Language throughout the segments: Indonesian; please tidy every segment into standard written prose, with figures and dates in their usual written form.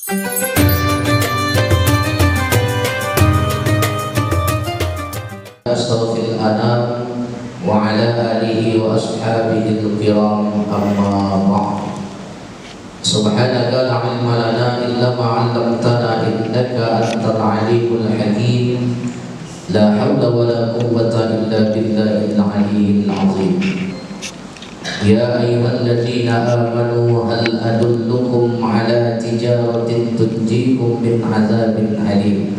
Astaghfirul anam wa ala alihi wa ashabihi al-kiram amma ba'd. Subhanaka la ilma lana illa ma 'allamtana innaka antal alimul hakim. La haula wa la quwwata illa billahil aliyyil azim. Ya ayyuhalladzina amanu hal adullukum ala tijaratin tunjikum min 'adzabin alim.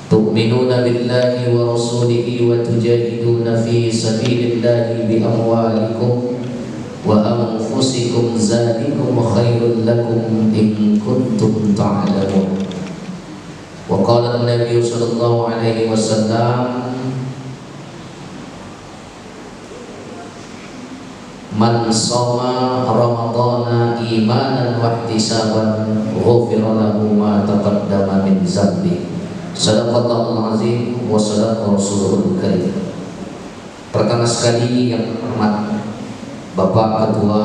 Tu'minuna billahi wa rasulihi wa tujahiduna fi sabilillahi bi amwalikum wa anfusikum zalikum khairul lakum in kuntum ta'lamun. Wa qala an-nabiy sallallahu alaihi wasallam, man shoma ramadhana imanan wa ihtisaban ghufira lahu ma taqaddama min dzambi. Sadaqallahul azim wa sadaqa rasulul karim. Pertama sekali yang hormat Bapak Ketua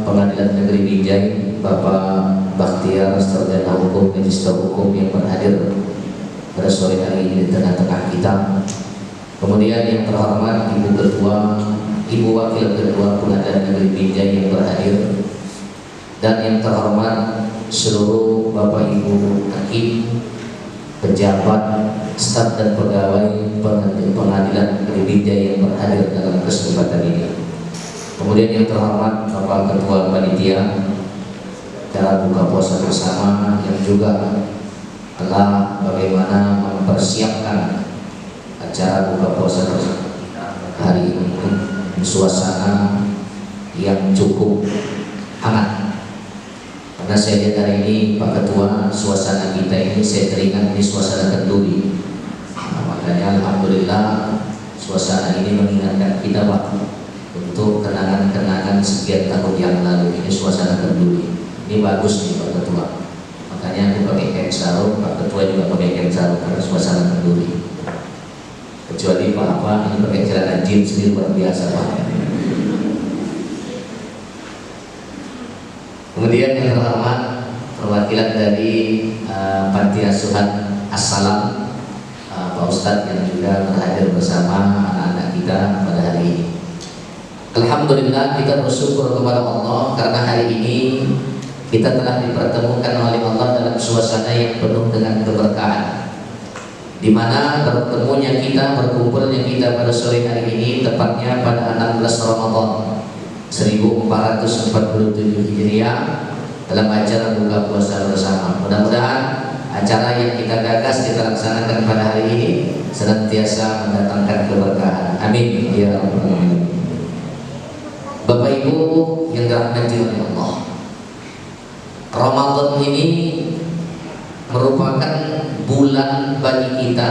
Pengadilan Negeri Binjai, Bapak Bakhtiar Sarjana Hukum Magister Hukum yang berhadir pada sore hari ini di tengah-tengah kita. Kemudian yang terhormat Ibu Ketua, Ibu Wakil Ketua Pengadilan Negeri Binjai yang berhadir, dan yang terhormat seluruh Bapak Ibu Hakim, pejabat, staf dan pegawai Pengadilan Negeri Binjai yang berhadir dalam kesempatan ini. Kemudian yang terhormat Bapak Ketua Panitia acara buka puasa bersama yang juga telah bagaimana mempersiapkan acara buka puasa bersama hari ini, suasana yang cukup hangat. Karena saya lihat hari ini Pak Ketua, suasana kita ini saya teringat ini suasana kenduri. Makanya alhamdulillah suasana ini mengingatkan kita Pak untuk kenangan-kenangan sekian tahun yang lalu. Ini suasana kenduri. Ini bagus nih Pak Ketua. Makanya aku pakai kain sarung, Pak Ketua juga pakai kain sarung karena suasana kenduri. Kecuali Pak apa ini pakai celana jeans, ini luar biasa Pak. Kemudian yang terhormat perwakilan dari Panti Asuhan As-Salam, Pak Ustadz yang juga berhadir bersama anak-anak kita pada hari ini. Alhamdulillah kita bersyukur kepada Allah karena hari ini kita telah dipertemukan oleh Allah dalam suasana yang penuh dengan keberkahan, di mana bertemunya kita, berkumpulnya kita pada sore hari ini tepatnya pada 16 Ramadan 1447 Hijriah dalam acara buka puasa bersama. Mudah-mudahan acara yang kita gagas kita laksanakan pada hari ini senantiasa mendatangkan keberkahan. Amin ya rabbal alamin. Bapak Ibu yang dirahmati oleh Allah, Ramadan ini merupakan bulan bagi kita,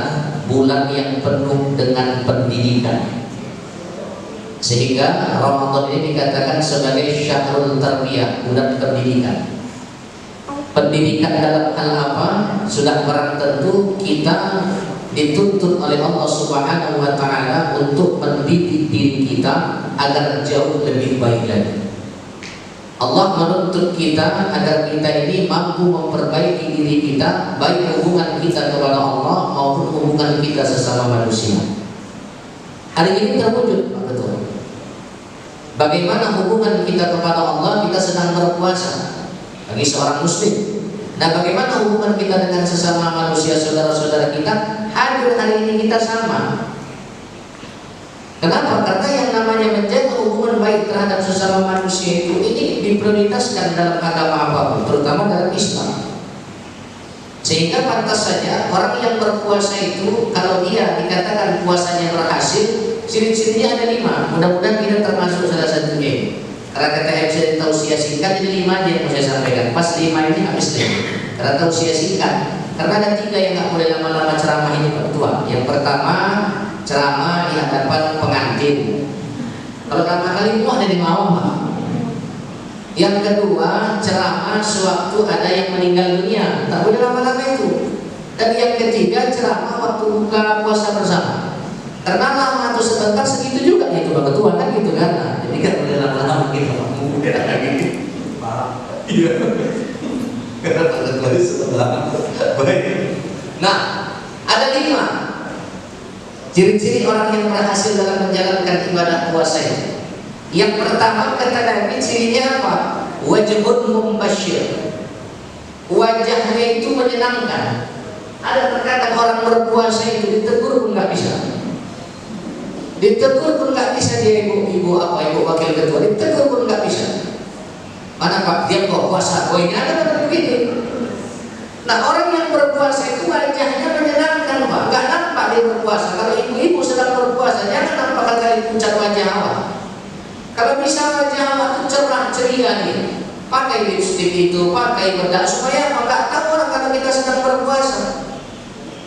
bulan yang penuh dengan pendidikan. Sehingga Ramadan ini dikatakan sebagai syahrul tarbiyah, bulan pendidikan. Pendidikan dalam hal apa? Sudah barang tentu kita dituntut oleh Allah Subhanahu wa taala untuk mendidik diri kita agar jauh lebih baik lagi. Allah menuntut kita agar kita ini mampu memperbaiki diri kita, baik hubungan kita kepada Allah maupun hubungan kita sesama manusia. Hari ini terwujud Pak Ketua. Bagaimana hubungan kita kepada Allah? Kita sedang berpuasa bagi seorang muslim. Nah, bagaimana hubungan kita dengan sesama manusia, saudara-saudara kita? Hadir hari ini kita sama. Kenapa? Karena yang namanya menjaga hubungan baik terhadap sesama manusia itu ini diprioritaskan dalam agama apapun, terutama dalam Islam. Sehingga pantas saja orang yang berpuasa itu kalau dia dikatakan puasanya berhasil, ciri-cirinya ada 5. Mudah-mudahan kita termasuk salah satunya. Karena KTM saya tausiah singkat, jadi 5 aja yang mau saya sampaikan. Pas 5 ini habis deh. Karena tausiah singkat. Karena ada 3 yang nggak boleh lama-lama ceramah ini Pak Ketua. Yang pertama, ceramah di hadapan pengantin. Kalau lama kali itu ada di mau Pak. Yang kedua, ceramah sewaktu ada yang meninggal dunia. Tak boleh lama-lama itu. Dan yang ketiga, ceramah waktu buka puasa bersama. Karena lama atau sebentar segitu juga itu Pak Ketua kan gitu kan. Jadi kan boleh lama-lama gitu Pak. Mungkin ada gitu. Iya. Karena Pak Ketua di sebelah. Baik. Nah, ada 5 ciri-ciri orang yang berhasil dalam menjalankan ibadah puasa itu. Yang pertama kata Nabi, cirinya apa? Wajhun mubashir. Wajahnya itu menyenangkan. Ada terkadang orang berpuasa itu ditegur pun nggak bisa. Ditegur pun nggak bisa dia ibu wakil ketua, ditegur pun nggak bisa. Mana Pak, dia kok puasa, ini ada begini. Nah, orang yang berpuasa itu wajahnya menyenangkan Pak, nggak nampak dia berpuasa. Kalau ibu-ibu sedang berpuasa, jangan nampak kali pucat wajah awak. Kalau bisa wajah awak itu cerah ceria nih, pakai lipstik itu, pakai bedak supaya apa? Nggak tahu orang kalau kita sedang berpuasa.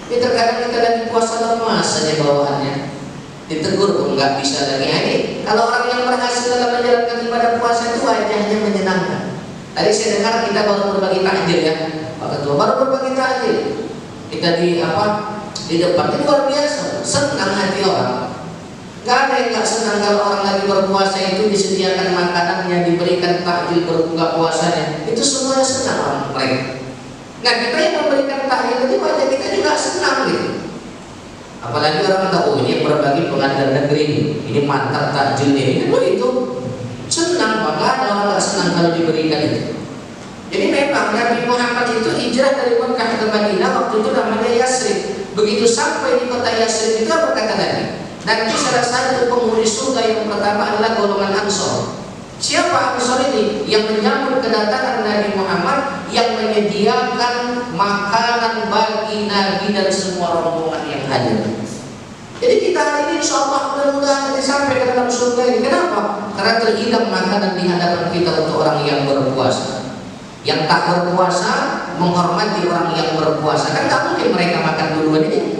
Ini terkadang kita lagi puasa lemas saja bawaannya. Ditegur pun nggak bisa lagi. Ini kalau orang yang berhasil dalam menjalankan ibadah puasa itu wajahnya menyenangkan. Tadi saya dengar kita baru berbagi takjil ya, Pak Ketua, baru berbagi takjil. Kita di depan itu luar biasa, senang hati orang. Gak ada yang gak senang kalau orang lagi berpuasa itu disediakan makanannya, diberikan takjil berbuka puasanya. Itu semuanya senang orang mereka. Nah, kita yang memberikan takjil itu wajah kita juga senang gitu. Apalagi orang tahu ini yang berbagi pengadilan negeri ini mantap takjilnya ini begitu senang, maka orang tak senang kalau diberikan itu. Jadi memang Nabi Muhammad itu hijrah dari Mekah ke Madinah, waktu itu namanya Yasrib. Begitu sampai di kota Yasrib itu apa kata Nabi? Nanti salah satu penghuni surga yang pertama adalah golongan Ansor. Siapa Ansor ini? Yang menyambut kedatangan Nabi Muhammad, yang menyediakan makanan bagi Nabi dan semua rombongan yang hadir. Jadi kita hari ini insya Allah mudah-mudahan sampai ke dalam surga ini. Kenapa? Karena terhidang makanan di hadapan kita untuk orang yang berpuasa. Yang tak berpuasa menghormati orang yang berpuasa. Kan tak mungkin mereka makan duluan ini.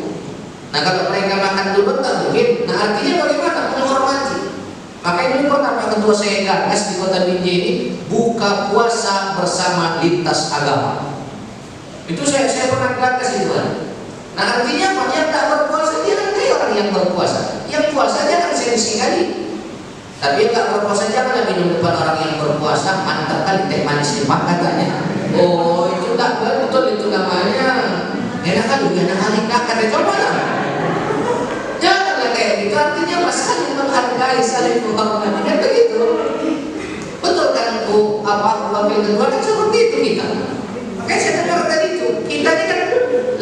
Nah, kalau mereka makan duluan tak mungkin. Nah, artinya bagaimana? Menghormati. Maka ini pernah Pak Ketua saya gagas di Kota Binjai ini buka puasa bersama lintas agama. Itu saya pernah gagas itu kan. Nah, artinya apa? Yang tak berpuasa dia nanti orang yang berpuasa. Yang puasa jangan sensi kali. Tapi yang tak berpuasa jangan minum depan orang yang berpuasa. Mantap kali teh manis lemak katanya. Oh, itu tak betul itu namanya. Enak kan juga enak kali kakak coba lah. Janganlah kayak gitu. Artinya mas saling menghargai, saling menghormati kan begitu. Betul kan wakil ketua kan seperti itu kita. Makanya saya dengar tadi itu kita ini kan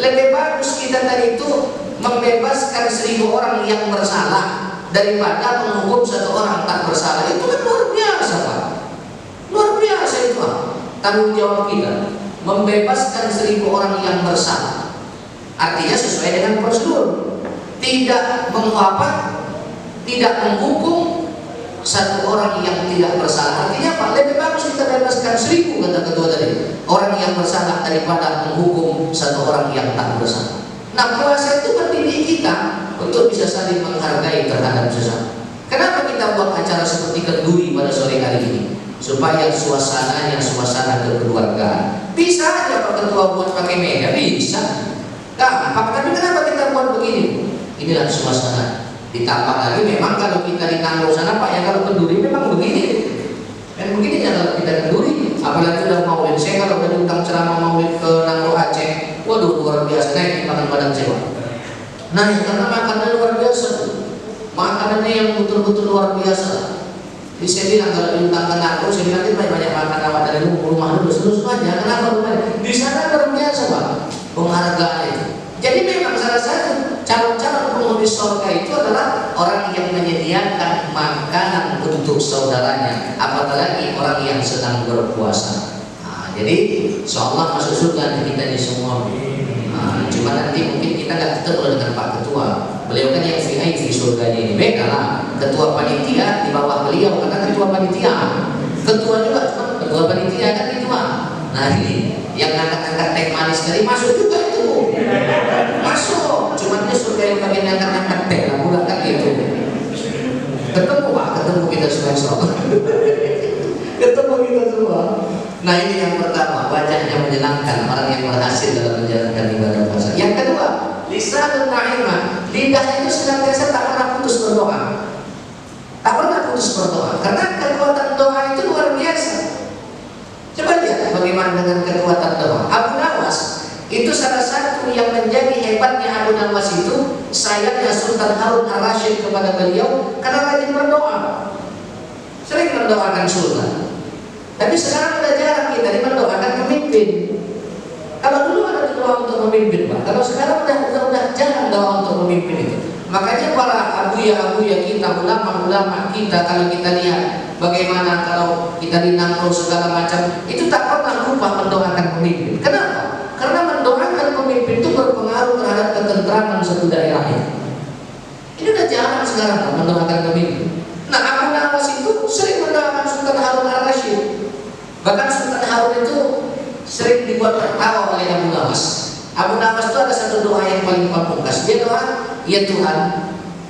lebih bagus kita tadi itu membebaskan 1000 orang yang bersalah daripada menghukum 1 orang tak bersalah. Itu kan luar biasa Pak. Luar biasa itu Pak. Tanggung jawab kita membebaskan 1000 orang yang bersalah. Artinya sesuai dengan prosedur. Tidak tidak menghukum 1 orang yang tidak bersalah. Artinya apa? Lebih bagus kita bebaskan 1000 kata ketua tadi orang yang bersalah daripada menghukum 1 orang yang tak bersalah. Nah, puasa itu mendidik kita untuk bisa saling menghargai terhadap sesama. Kenapa kita buat acara seperti kenduri pada sore hari ini? Supaya suasananya suasana kekeluargaan. Bisa aja Pak Ketua buat pakai meja, bisa. Gampang, tapi kenapa kita buat begini? Inilah suasana. Ditambah lagi memang kalau kita di Nangro sana Pak, ya kalau kenduri memang begini. Dan begini ya kalau kita kenduri. Apalagi udah maulid. Saya kalau udah diundang ceramah maulid ke Nangro Aceh, waduh luar biasa naik makan badan saya. Nah, karena makanannya luar biasa. Makanannya yang betul-betul luar biasa. Jadi saya bilang kalau diundang ke Nangro, saya bilang kita banyak makan awak dari rumah dulu terus aja. Kenapa rumah? Di sana luar biasa Pak penghargaan itu. Jadi memang salah satu calon-calon penghuni surga itu adalah orang yang menyediakan makanan untuk saudaranya, apalagi orang yang sedang berpuasa. Nah, jadi insyaallah masuk surga kita ini semua. Nah, cuma nanti mungkin kita nggak ketemu dengan Pak Ketua. Beliau kan yang VIP surganya ini. Beda lah. Ketua panitia di bawah beliau karena ketua panitia. Ketua juga cuma ketua panitia kan itu. Nah, ini yang angkat-angkat teh manis tadi masuk juga itu. Masuk, cuman dia surga yang bagian angkat-angkat teh lah, bukan kan gitu. Ketemu Pak, ketemu kita semua. Ketemu kita semua. Nah, ini yang pertama, wajahnya menyenangkan orang yang berhasil dalam menjalankan ibadah puasa. Yang kedua, lisanun na'imah, lidah itu senantiasa tak pernah putus berdoa. Tak pernah putus berdoa, karena kekuatan doa itu luar biasa. Coba lihat bagaimana dengan kekuatan doa. Itu salah satu yang menjadi hebatnya Abu Nawas itu, sayangnya Sultan Harun Ar-Rasyid kepada beliau karena rajin berdoa, sering mendoakan Sultan. Tapi sekarang sudah jarang kita mendoakan pemimpin. Kalau dulu ada doa untuk memimpin, Pak. Kalau sekarang udah jarang doa untuk memimpin itu. Makanya para abuya kita, ulama-ulama kita, kalau kita lihat bagaimana kalau kita dinangkul segala macam, itu tak pernah lupa mendoakan pemimpin. Kenapa? Karena mendoakan pemimpin itu berpengaruh terhadap ketentraman suatu daerah ini. Ini udah jarang sekarang mendoakan pemimpin. Nah, Abu Nawas itu sering mendoakan Sultan Harun Ar-Rasyid. Bahkan Sultan Harun itu sering dibuat tertawa oleh Abu Nawas. Abu Nawas itu ada satu doa yang paling pamungkas. Dia doa, ya Tuhan,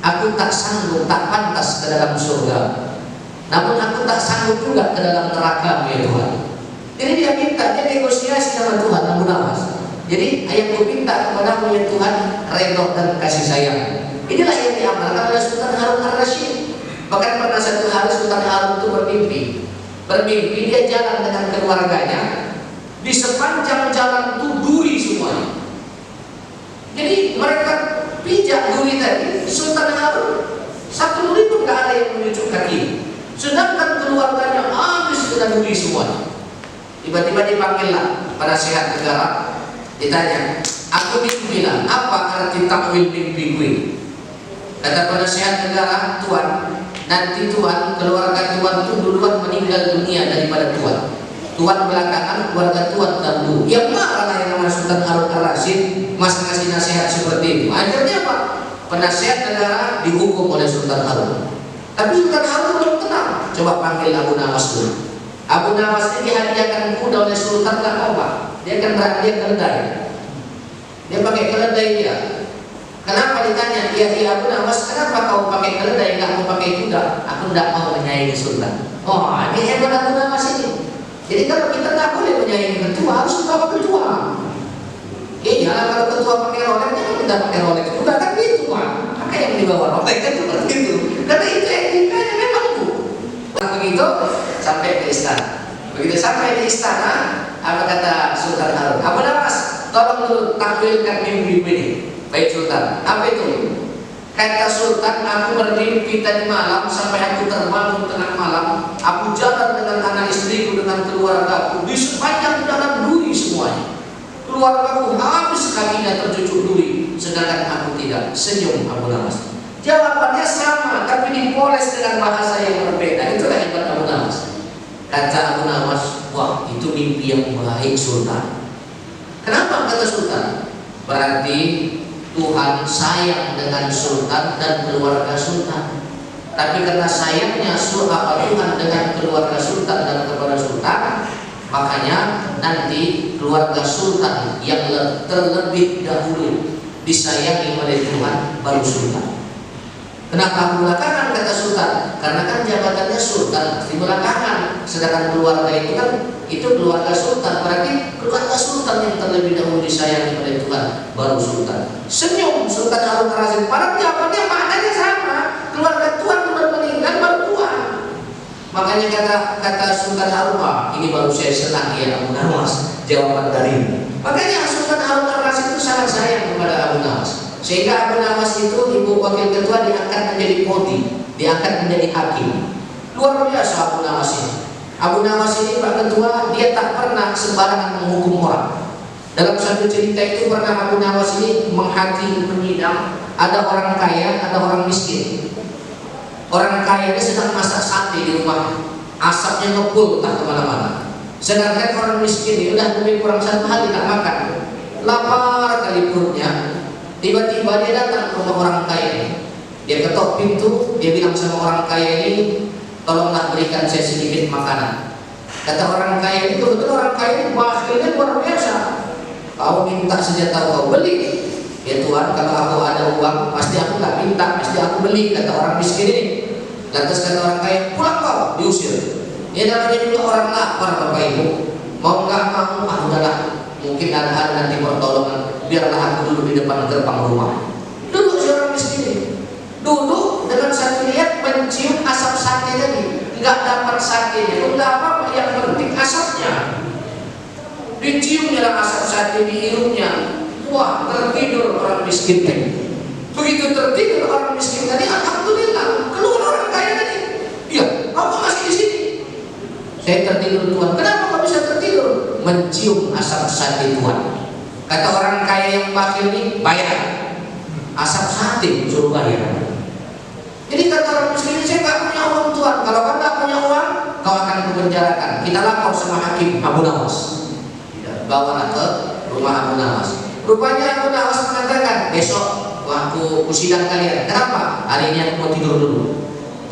aku tak sanggup, tak pantas ke dalam surga, namun aku tak sanggup juga ke dalam neraka, ya Tuhan. Jadi dia minta, dia negosiasi sama Tuhan, Abu Nawas. Jadi yang ku minta kepadamu ya Tuhan, redha dan kasih sayang. Inilah yang diamalkan oleh Sultan Harun Ar-Rasyid. Bahkan pernah satu hari Sultan Harun itu bermimpi dia jalan dengan keluarganya, di sepanjang jalan itu duri semuanya. Jadi mereka pijak duri tadi, Sultan Harun satu duri pun gak ada yang menuju kaki, sedangkan keluarganya habis dengan duri semuanya. Tiba-tiba dipanggillah penasehat negara, ditanya, aku bilang apa arti takwil mimpi gue? Kata penasehat negara, Tuan, nanti Tuhan, keluarga Tuhan itu duluan meninggal dunia daripada Tuhan. Tuhan belakangan, keluarga Tuhan dahulu. Yang marah yang namanya Sultan Harun Ar-Rasyid masih ngasih nasihat seperti itu. Akhirnya apa? Penasehat negara dihukum oleh Sultan Harun. Tapi Sultan Harun belum tenang. Coba panggil Abu Nawas dulu. Abu Nawas ini dihadiahkan kuda oleh Sultan, nggak mau Pak. Dia akan berhadiah keledai. Dia pakai keledai dia. Kenapa ditanya? Iya Abu Nawas, kenapa kau pakai keledai nggak mau pakai kuda? Aku tidak mau menyayangi Sultan. Oh, ini hebat Abu Nawas ini. Jadi kalau kita nggak boleh menyayangi ketua, harus bawa ketua. Iya, kalau ketua pakai Rolex, jangan kita pakai Rolex juga kan gitu Pak. Pakai yang dibawa Rolex kan seperti itu. Karena itu etikanya memang bu. Begitu sampai ke istana. Begitu sampai di istana, apa kata Sultan Harun? Abu Nawas, tolong dulu tampilkan mimpi ini. Baik Sultan, apa itu? Kata Sultan, aku bermimpi tadi malam sampai aku terbangun tengah malam. Aku jalan dengan anak istriku, dengan keluargaku, di sepanjang jalan duri semuanya. Keluargaku habis kakinya tercucuk duri, sedangkan aku tidak. Senyum Abu Nawas. Jawabannya sama, tapi dipoles dengan bahasa yang berbeda. Itulah hebat Abu Nawas. Kata Abu Nawas, wah itu mimpi yang baik Sultan. Kenapa kata Sultan? Berarti Tuhan sayang dengan Sultan dan keluarga Sultan. Tapi karena sayangnya Tuhan dengan keluarga Sultan dan kepada Sultan, makanya nanti keluarga Sultan yang terlebih dahulu disayangi oleh Tuhan, baru Sultan. Kenapa belakangan kata Sultan? Karena kan jabatannya Sultan di belakangan, sedangkan keluarga itu kan itu keluarga Sultan. Berarti keluarga Sultan yang terlebih dahulu disayangi oleh Tuhan, baru Sultan. Senyum Sultan Harun Ar-Rasyid. Padahal jawabannya maknanya sama. Keluarga Tuhan sudah meninggal, baru Tuhan. Makanya kata Sultan Harun, ini baru saya senang ya Abu Nawas jawaban dari. Makanya Sultan Harun Ar-Rasyid itu sangat sayang kepada Abu Nawas. Sehingga Abu Nawas itu ibu wakil ketua diangkat menjadi kodi, diangkat menjadi hakim. Luar biasa Abu Nawas ini. Abu Nawas ini Pak Ketua, dia tak pernah sembarangan menghukum orang. Dalam satu cerita itu pernah Abu Nawas ini menghakimi penyidang, ada orang kaya, ada orang miskin. Orang kaya ini sedang masak sate di rumah, asapnya ngebul tak kemana-mana. Sedangkan orang miskin ini udah lebih kurang satu hari tak makan, lapar kali perutnya. Tiba-tiba dia datang ke rumah orang kaya ini. Dia ketok pintu, dia bilang sama orang kaya ini, tolonglah berikan saya sedikit makanan. Kata orang kaya ini, betul orang kaya ini bakhilnya luar biasa. Kau minta senjata kau beli. Ya Tuhan, kalau aku ada uang, pasti aku nggak minta, pasti aku beli. Kata orang miskin ini. Lantas kata orang kaya, pulang kau, diusir. Ini namanya juga orang lapar Bapak Ibu. Mau nggak mau, udahlah. Mungkin ada nanti pertolongan. Biarlah aku duduk di depan gerbang rumah. Duduk si orang miskin ini. Duduk dengan satu niat mencium asap sate tadi. Nggak dapat satenya, nggak apa-apa, yang penting asapnya. diciumnya lah asap sate, dihirupnya, wah tertidur orang miskin tadi. Begitu tertidur orang miskin tadi, alhamdulillah keluar orang kaya tadi. Iya, kamu masih di sini. Saya tertidur Tuhan. Kenapa kau bisa tertidur? Mencium asap sate Tuhan. Kata orang kaya yang bakil ini, bayar. Asap sate suruh bayar. Jadi kata orang miskin, saya nggak punya uang Tuhan. Kalau kau nggak punya uang, kau akan kupenjarakan. Kita lapor sama hakim Abu Nawas. Bawa ke rumah Abu Nawas. Rupanya Abu Nawas mengatakan, besok aku sidang kalian. Kenapa? Hari ini aku mau tidur dulu.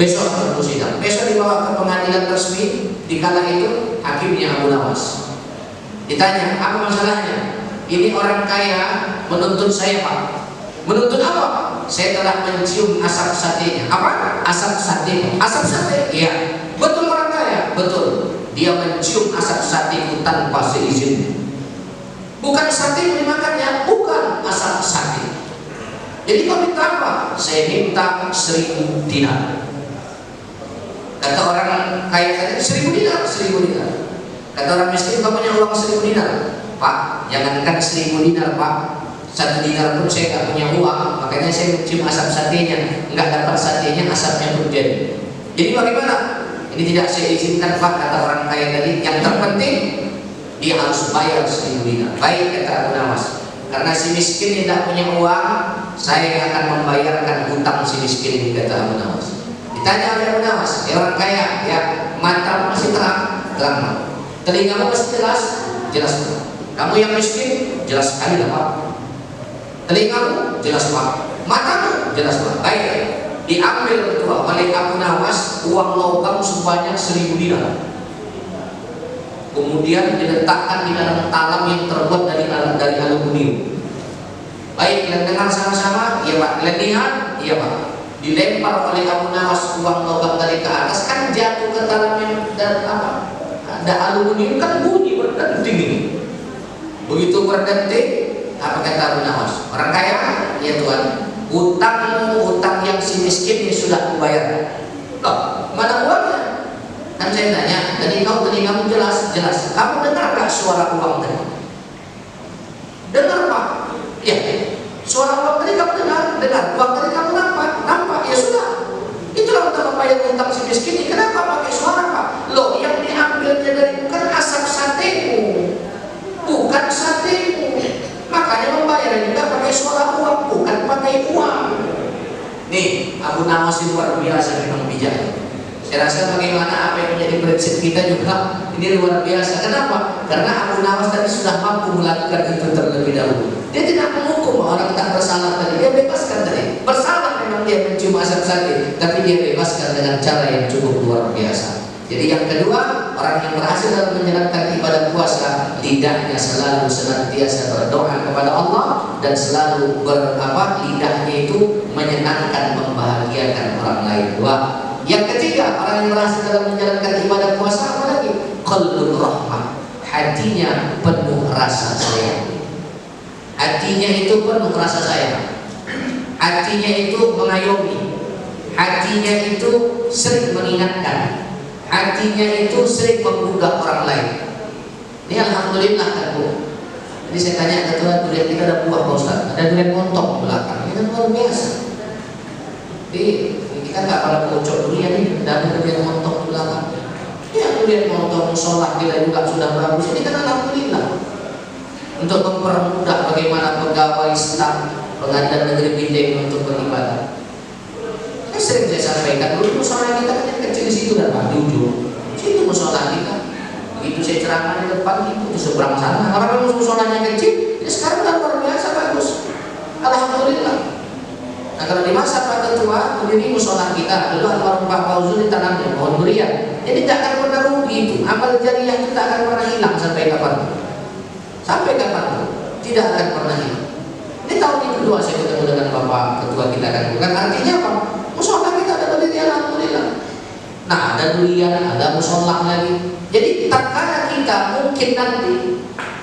Besok aku sidang. Besok dibawa ke pengadilan resmi. Dikala itu hakimnya Abu Nawas. Ditanya, apa masalahnya? Ini orang kaya menuntut saya, Pak. Menuntut apa? Saya telah mencium asap satenya. Apa? Asap sate. Asap sate? Iya. Betul orang kaya? Betul. Dia mencium asap sateku tanpa seizin. Bukan sate yang dimakannya, bukan asap sate. Jadi kau minta apa? Saya minta 1.000 dinar. Kata orang kaya tadi, 1.000 dinar, 1.000 dinar. Kata orang miskin, kau punya uang 1.000 dinar? Pak, jangankan 1.000 dinar, Pak. 1 dinar pun saya nggak punya uang, makanya saya mencium asap satenya. Nggak dapat satenya, asapnya pun jadi. Jadi bagaimana? Ini tidak saya izinkan, Pak, kata orang kaya tadi. Yang terpenting dia harus bayar 1.000 dinar. Baik, kata Abu Nawas. Karena si miskin tidak punya uang, saya akan membayarkan hutang si miskin ini, kata Abu Nawas. Ditanya oleh Abu Nawas, ya orang kaya, ya mata masih terang, terang. Telingamu masih jelas, jelas. Kamu yang miskin, jelas sekali lah, Pak. Telingamu jelas, Pak. Matamu jelas, Pak. Baik, diambil ketua oleh Abu Nawas uang logam sebanyak 1.000 dinar. Kemudian diletakkan di dalam talam yang terbuat dari aluminium. Baik, kalian dengar sama-sama? Iya, Pak. Kalian lihat? Iya, Pak. Dilempar oleh Abu Nawas uang logam dari ke atas, kan jatuh ke talam yang dan apa? Ada aluminium, kan bunyi berdenting ini. Begitu berdenting, apa kata Abu Nawas? Orang kaya? Ya Tuhan, utang yang si miskin ini sudah kubayar. Loh, mana uangnya? Kan saya tanya, dari kau telingamu jelas, jelas. Kamu dengar gak suara uang tadi? Dengar, Pak? Ya, suara uang tadi kamu dengar? Dengar. Uang tadi kamu nampak? Nampak. Ya sudah. Itulah untuk membayar utang si miskin ini. Kenapa pakai suara, Pak? Loh, yang diambilnya dari bukan asap satemu, bukan satemu. Makanya membayar juga pakai suara uang, bukan pakai uang. Nih, Abu Nawas itu luar biasa memang bijak. Saya rasa bagaimana apa yang menjadi prinsip kita juga ini luar biasa. Kenapa? Karena Abu Nawas tadi sudah mampu melakukan itu terlebih dahulu. Dia tidak menghukum orang tak bersalah tadi. Dia bebaskan tadi. Bersalah memang dia mencium asap sate, tapi dia bebaskan dengan cara yang cukup luar biasa. Jadi yang kedua, orang yang berhasil dalam menjalankan ibadah puasa, lidahnya selalu senantiasa berdoa kepada Allah dan selalu lidahnya itu menyenangkan, membahagiakan orang lain. Dua. Yang ketiga, orang yang berhasil dalam menjalankan ibadah puasa apa lagi? Qalbur rahmah, hatinya penuh rasa sayang. Hatinya itu penuh rasa sayang. Hatinya itu mengayomi. Hatinya itu sering mengingatkan. Hatinya itu sering menggugah orang lain. Ini alhamdulillah kan, Bu. Jadi saya tanya ke Tuhan, durian kita ada buah, Pak Ustaz. Ada durian montok di belakang. Ini kan luar biasa. Jadi kita nggak pada bocor durian ini, ada durian montok di belakang. Ya durian montok, musola kita juga sudah bagus. Ini kan alhamdulillah. Untuk mempermudah bagaimana pegawai staf Pengadilan Negeri Bintang untuk beribadah. Sering saya sampaikan dulu musola kita kan kecil di situ dan di ujung. Situ musola kita. Begitu saya ceramah di depan itu di seberang sana. Orang yang musolanya kecil, ya sekarang udah luar biasa bagus. Alhamdulillah. Nah kalau di masa Pak Ketua, ini musola kita dulu almarhum Pak Fauzul ditanamnya pohon durian. Jadi tidak akan pernah rugi itu. Amal jariah itu tidak akan pernah hilang sampai kapan. Sampai kapan tidak akan pernah hilang. Ini tahun yang kedua saya ketemu dengan Bapak Ketua kita kan. Bukan artinya apa? Musola kita ada durian, alhamdulillah. Nah ada durian, ada musola lagi. Jadi tak kala kita mungkin nanti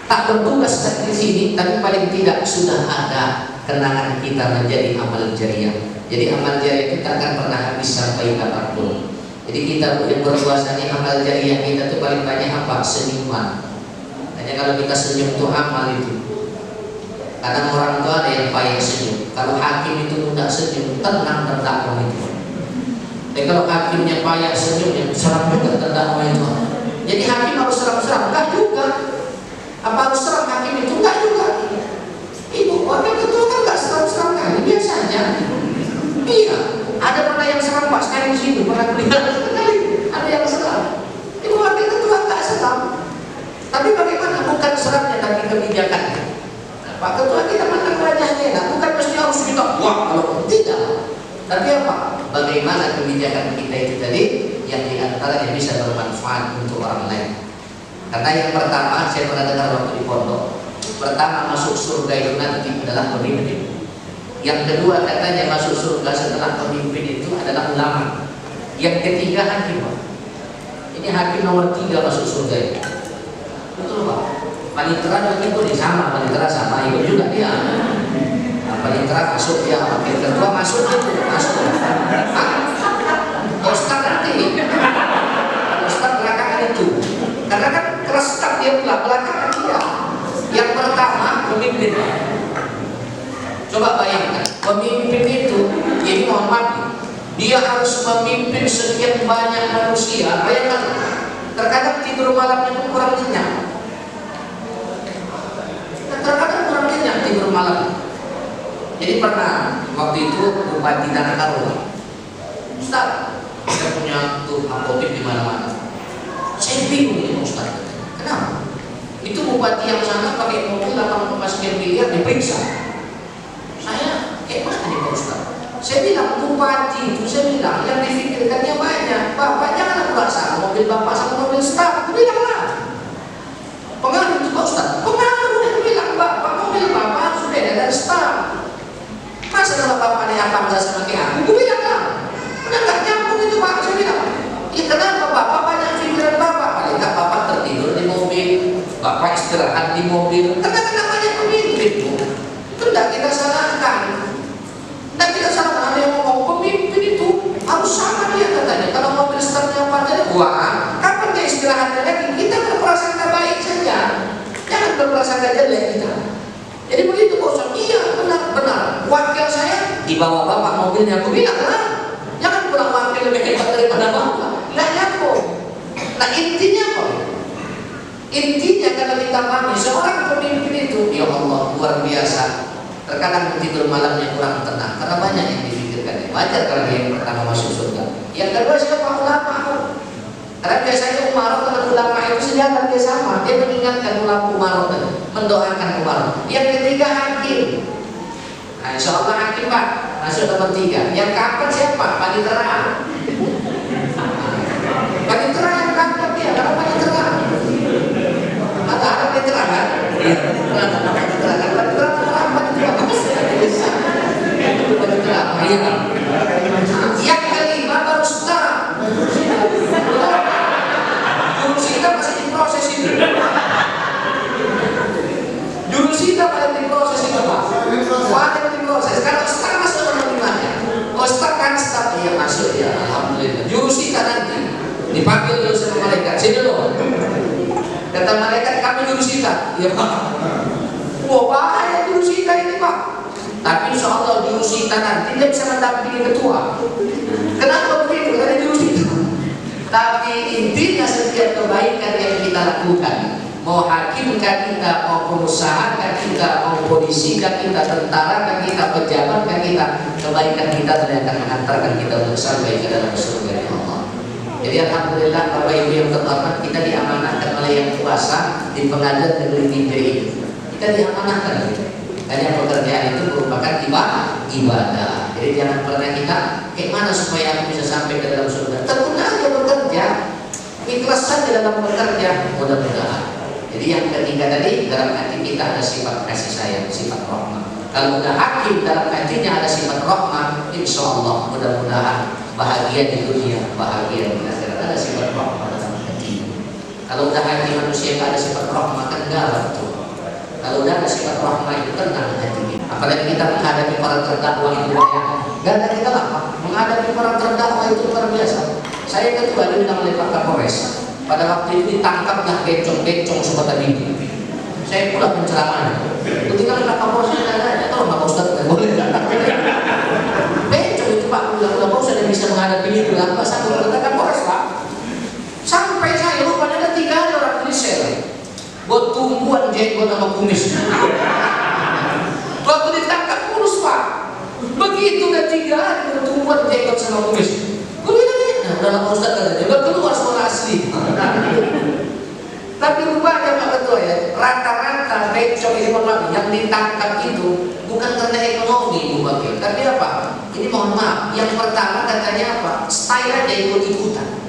tak bertugas di sini, tapi paling tidak sudah ada kenangan kita menjadi amal jariah. Jadi amal jariah itu tak akan pernah habis sampai kapanpun. Jadi kita yang berpuasa ini amal jariah kita itu paling banyak apa? Senyuman. Tadi Makanya kalau kita senyum itu amal itu. Kadang orang tua ada yang payah senyum. Kalau hakim itu tidak senyum, tenang terdakwa itu. Tapi kalau hakimnya payah senyum, yang serang juga terdakwa itu. Jadi hakim harus serang-serang? Enggak juga. Apa harus serang hakim itu? Enggak juga. Ibu wakil ketua kan enggak serang-serang kali, biasa aja. Iya, ada pernah yang serang Pak sekarang di sini, pernah lihat sekali. Ada yang serang. Ibu wakil ketua enggak serang. Tapi bagaimana? Bukan serangnya, tapi kebijakannya. Pak Ketua kita mandang wajahnya, nah, bukan mesti harus kita wah kalau tidak. Tapi apa? Bagaimana kebijakan kita itu tadi yang diantaranya bisa bermanfaat untuk orang lain. Karena yang pertama saya pernah dengar waktu di pondok, pertama masuk surga itu nanti adalah pemimpin. Yang kedua katanya masuk surga setelah pemimpin itu adalah ulama. Yang ketiga hakim. Ini hakim nomor 3 masuk surga itu. Betul Pak? Panitera itu sama, panitera sama ikut juga dia. Panitera masuk dia, wakil ketua masuk itu, masuk. Ustaz nanti, Ustaz belakangan itu, karena kan kerestak dia belakangan dia. Yang pertama pemimpin. Coba bayangkan, pemimpin itu, ini mohon maaf, dia harus memimpin sekian banyak manusia. Bayangkan, terkadang tidur malamnya pun kurang nyenyak. Terkadang kurang kenyang tidur malam. Jadi pernah waktu itu Bupati Tanah Karo, Ustaz, saya punya tuh apotek di mana-mana. Saya bingung ini Ustaz. Kenapa? Itu bupati yang sana pakai mobil 8,9 miliar diperiksa. Saya mana nih Pak Ustaz? Saya bilang bupati itu saya bilang yang difikirkannya banyak. Bapak jangan pula sama mobil bapak sama mobil staf. Aku bilang lah. Pengaruh itu Pak Ustaz. Pengaruh dia bilang bapak mobil bapak harus beda dari staf. Masa kalau bapak nih apa enggak sama kayak aku bilang lah. Udah nggak nyambung itu Pak. Saya bilang. Ya kenapa bapak banyak pikiran bapak? Paling nggak bapak tertidur di mobil, bapak istirahat di mobil. Karena namanya pemimpin itu. Itu tidak kita salahkan. Tidak kita salahkan. Ada yang ngomong pemimpin itu harus sama dia katanya. Kalau mobil startnya panjang, wah, kapan dia istirahatnya lagi? Kita berprasangka baik saja. Jangan berprasangka jelek kita. Jadi begitu Pak. Iya benar. Wakil saya dibawa bapak mobilnya, aku bilang lah. Jangan pulang wakil lebih hebat daripada bapak. Nggak nyambung. Nah intinya apa? Intinya kalau kita pahami seorang pemimpin itu, ya Allah luar biasa. Terkadang tidur malamnya kurang tenang karena banyak yang dipikirkan. Wajar kalau dia yang pertama masuk surga. Yang kedua siapa? Ulama. Karena biasanya Umar dengan ulama itu senjata dia sama. Dia mengingatkan ulama Umar dan mendoakan Umar. Yang ketiga hakim. Nah, insya Allah hakim Pak masuk nomor 3. Yang keempat siapa? Panitera. Panitera yang keempat dia. Karena panitera ada panitera kan? Iya. Ada panitera kan? Panitera apa itu? Panitera. Iya kan? Yang kelima baru saudara. Jurusita masih diproses itu. Jurusita masih diproses itu Pak. Wadah diproses. Kalau staf masuk nomor 5-nya. Oh staf kan staf iya masuk ya. Alhamdulillah. Jurusita nanti dipanggil dulu sama malaikat. Sini loh. Kata malaikat kami jurusita. Iya Pak. Wah bahaya jurusita ini Pak. Tapi insya Allah jurusita nanti dia bisa mendampingi ketua. Kenapa begitu? Karena jurusita. Tapi intinya setiap kebaikan yang kita lakukan, mau hakim kan kita, mau pengusaha kan kita, mau polisi kan kita, tentara kan kita, pejabat kan kita, kebaikan kita ternyata mengantarkan kita untuk sampai ke dalam surga Allah. Jadi alhamdulillah Bapak Ibu yang terhormat, kita diamanahkan oleh yang kuasa di pengadilan negeri Timur ini. Kita diamanahkan. Karena pekerjaan itu merupakan ibadah. Jadi jangan pernah kita gimana supaya aku bisa sampai ke dalam surga. Tekun aja bekerja, ikhlas saja dalam bekerja, mudah-mudahan. Jadi yang ketiga tadi dalam hati kita ada sifat kasih sayang, sifat rahmat. Kalau udah hakim dalam hatinya ada sifat rahmat, insya Allah mudah-mudahan bahagia di dunia, bahagia di akhirat. Ada sifat rahmat dalam hati. Kalau udah hati manusia ada sifat rahmat kan galak tuh. Kalau udah ada sifat rahmat itu tenang hati kita. Apalagi kita menghadapi para terdakwa itu banyak. Gak ada kita lah, menghadapi para terdakwa itu luar biasa. Saya ketua diundang oleh Pak Kapolres. Pada waktu itu ditangkaplah bencong-bencong semua tadi. saya pulang penceramahnya. Ketika kita Kapolres nanya, tolong Pak Ustadz nggak boleh. Bencong itu Pak, udah Pak Ustadz yang bisa menghadapi itu. Apa sanggup katakan Kapolres Pak? Sampai saya rupanya ada 3 hari orang Indonesia buat tumbuhan jenggot sama kumis. Waktu ditangkap kurus Pak. Begitu udah 3 hari buat tumbuhan jenggot sama kumis. Gue bilang, nah udah Pak Ustadz katanya, udah keluar suara asli. Tapi rupanya Pak Ketua ya, rata-rata bencong ini yang ditangkap itu bukan karena ekonomi Bu Wakil, tapi apa? Ini mohon maaf, yang pertama katanya apa? Style aja ikut-ikutan.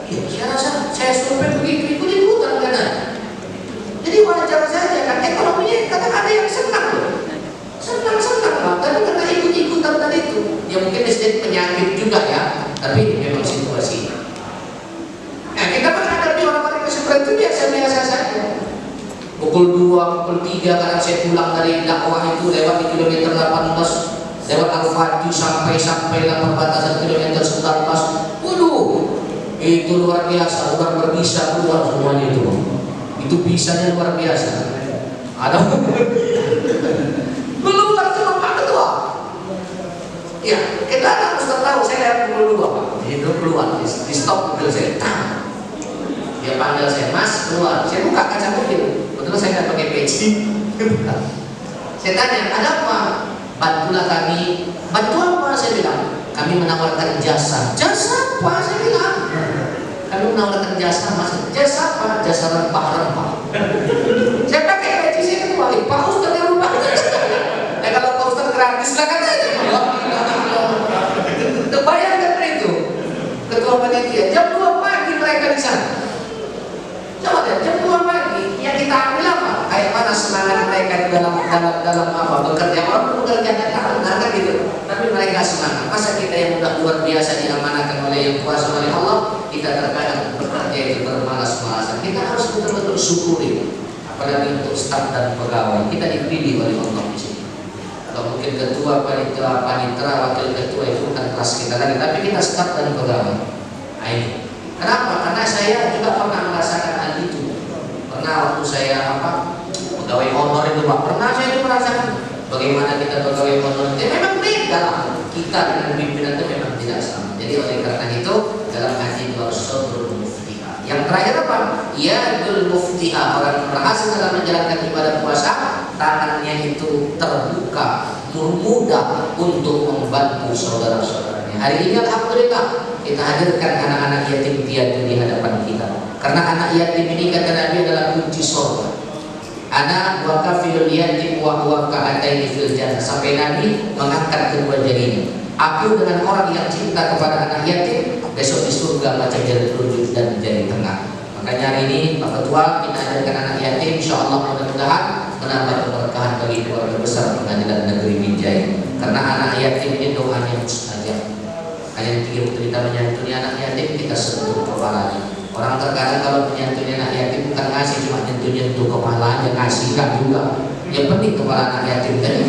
Ya, saya rasa saya survei begitu ikut-ikutan kan? Jadi wajar saja kan, ekonominya kadang ada yang senang loh, senang Pak, tapi karena ikut-ikutan tadi itu, ya mungkin sedikit penyakit juga ya, tapi ini memang situasinya. Nah kita menghadapi orang-orang yang seperti itu biasa-biasa saja. Pukul 2, pukul 3 kadang saya pulang dari dakwah itu lewat di kilometer 18, lewat Al-Fatih sampai perbatasan kilometer 19. Waduh, itu luar biasa, orang berbisa keluar semuanya itu. Itu bisanya luar biasa. Ada keluar semua Pak Ketua. Ya, kita harus tahu saya lewat pukul 2 Pak. Itu keluar, di stop mobil saya. Dia panggil saya, Mas keluar. Saya buka kaca mobil. Betul saya nggak pakai peci. Saya tanya, ada apa? Bantulah kami. Bantu apa? Saya bilang. Kami menawarkan jasa. Jasa apa? Saya bilang. Kami menawarkan jasa, Mas. Jasa apa? Jasa rempah-rempah. Saya pakai peci saya keluar. Pak Ustadz yang rempah. Ya kalau Pak Ustadz gratis lah katanya. Bayangkan itu. Ketua panitia jam 2 pagi mereka di sana. Coba deh, jam 2 pagi yang kita ambil apa? Kayak mana semangat mereka di dalam apa? Bekerja, orang bekerja kan gitu. Tapi mereka semangat. Masa kita yang udah luar biasa diamanahkan oleh yang kuasa oleh Allah, kita terkadang bekerja itu bermalas-malasan. Kita harus betul-betul syukuri. Apalagi untuk staf dan pegawai, kita dipilih oleh Allah di sini. Kalau mungkin ketua, panitera, wakil ketua itu bukan kelas kita lagi, tapi kita staf dan pegawai. Ayo. Kenapa? Karena saya juga pernah merasakan hal itu. Pernah waktu saya pegawai honor itu Pak. Pernah saya itu merasakan bagaimana kita pegawai honor. Ya memang beda lah. Kita dengan pimpinan itu memang tidak sama. Jadi oleh karena itu dalam hati itu harus sabrul muftiha. Yang terakhir apa? Yadul muftiha. Orang berhasil dalam menjalankan ibadah puasa, tangannya itu terbuka, mudah untuk membantu saudara-saudaranya. Hari ini alhamdulillah kita hadirkan anak-anak yatim piatu di hadapan kita. Karena anak yatim ini kata Nabi adalah kunci surga. Anak wa kafilul yatim wa huwa ka'ataini fil jannah. Sampai Nabi mengangkat kedua jarinya. Aku dengan orang yang cinta kepada anak yatim besok di surga macam jari telunjuk dan jari tengah. Makanya hari ini Pak Ketua kita hadirkan anak yatim, insyaallah mudah-mudahan menambah keberkahan bagi keluarga besar Pengadilan Negeri Binjai. Karena anak yatim ini doanya mustajab. Kalian pikir waktu kita menyantuni anak yatim kita sentuh kepalanya. Orang terkadang kalau menyantuni anak yatim bukan ngasih cuma nyentuh kepalanya, ngasih kan juga. Yang penting kepala anak yatim tadi.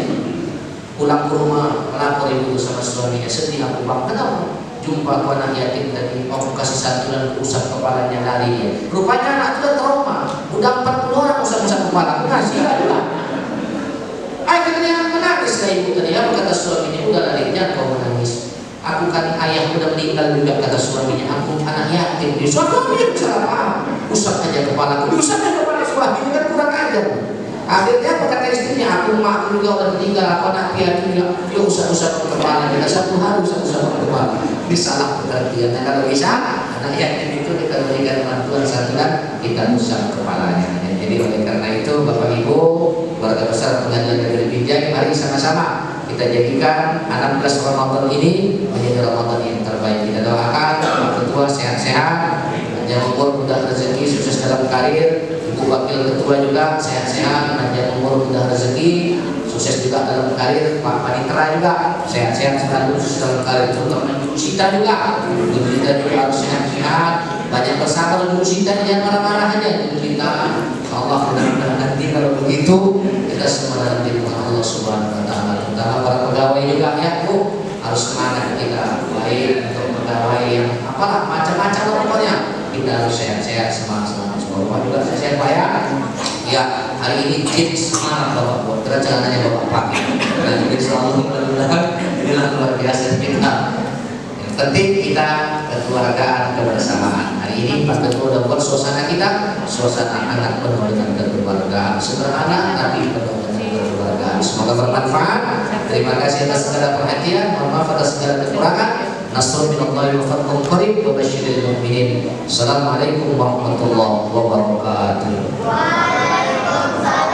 Pulang ke rumah melapor ibu sama suaminya, sedih aku Bang, kenapa? Jumpa aku anak yatim tadi, mau kasih santunan usap kepalanya lari dia. Rupanya anak itu trauma. Udah 40 orang usap-usap kepala, ngasih lah. Akhirnya menangis lah ibu tadi. Apa kata suaminya? Udah lari, jangan kau menangis. Aku kan ayah udah meninggal juga kata suaminya. Aku anak yatim. Suaminya salah paham. Usap aja kepala aku. Usap aja kepala suaminya kan kurang ajar. Akhirnya apa kata istrinya? Aku juga udah meninggal. Aku anak yatim juga. Dia usap-usap kepala. Kita 1 hari usap-usap kepala. Ini salah pengertian. Nah kalau bisa anak yatim itu kita berikan bantuan santunan, kita usap kepalanya. Jadi oleh karena itu Bapak Ibu keluarga besar Pengadilan Negeri Binjai, mari sama-sama kita jadikan 16 Ramadan ini menjadi Ramadan yang terbaik. Kita doakan Pak Ketua sehat-sehat, panjang umur, mudah rezeki, sukses dalam karir. Ibu Wakil Ketua juga sehat-sehat, panjang umur, mudah rezeki, sukses juga dalam karir. Pak Panitera juga sehat-sehat selalu, sukses dalam karir. Terutama Ibu Sita juga, Ibu Sita juga harus sehat-sehat. Banyak bersabar Ibu Sita, jangan marah-marah aja Ibu Sita. Allah mudah-mudahan nanti kalau begitu kita semua dalam lindungan Allah Subhanahu Wa Taala. Terutama para pegawai juga ya Bu, harus semangat kita baik untuk pegawai yang apalah macam-macam pokoknya kita harus sehat-sehat, semangat juga sehat Pak ya. Hari ini jeep semangat Bapak buat karena celananya Bapak pakai. Nah, jadi selalu mudah-mudahan inilah luar biasa kita. Yang penting kita kekeluargaan, kebersamaan. Hari ini Pak Ketua udah buat suasana kita, suasana anak penuh dengan kekeluargaan, sederhana tapi penuh dengan kekeluargaan. Semoga bermanfaat. Terima kasih atas segala perhatian. Mohon maaf atas segala kekurangan. Nasrul minallahi wa fadlun qarib wa basyiril mu'minin. Assalamualaikum warahmatullahi wabarakatuh. Waalaikumsalam.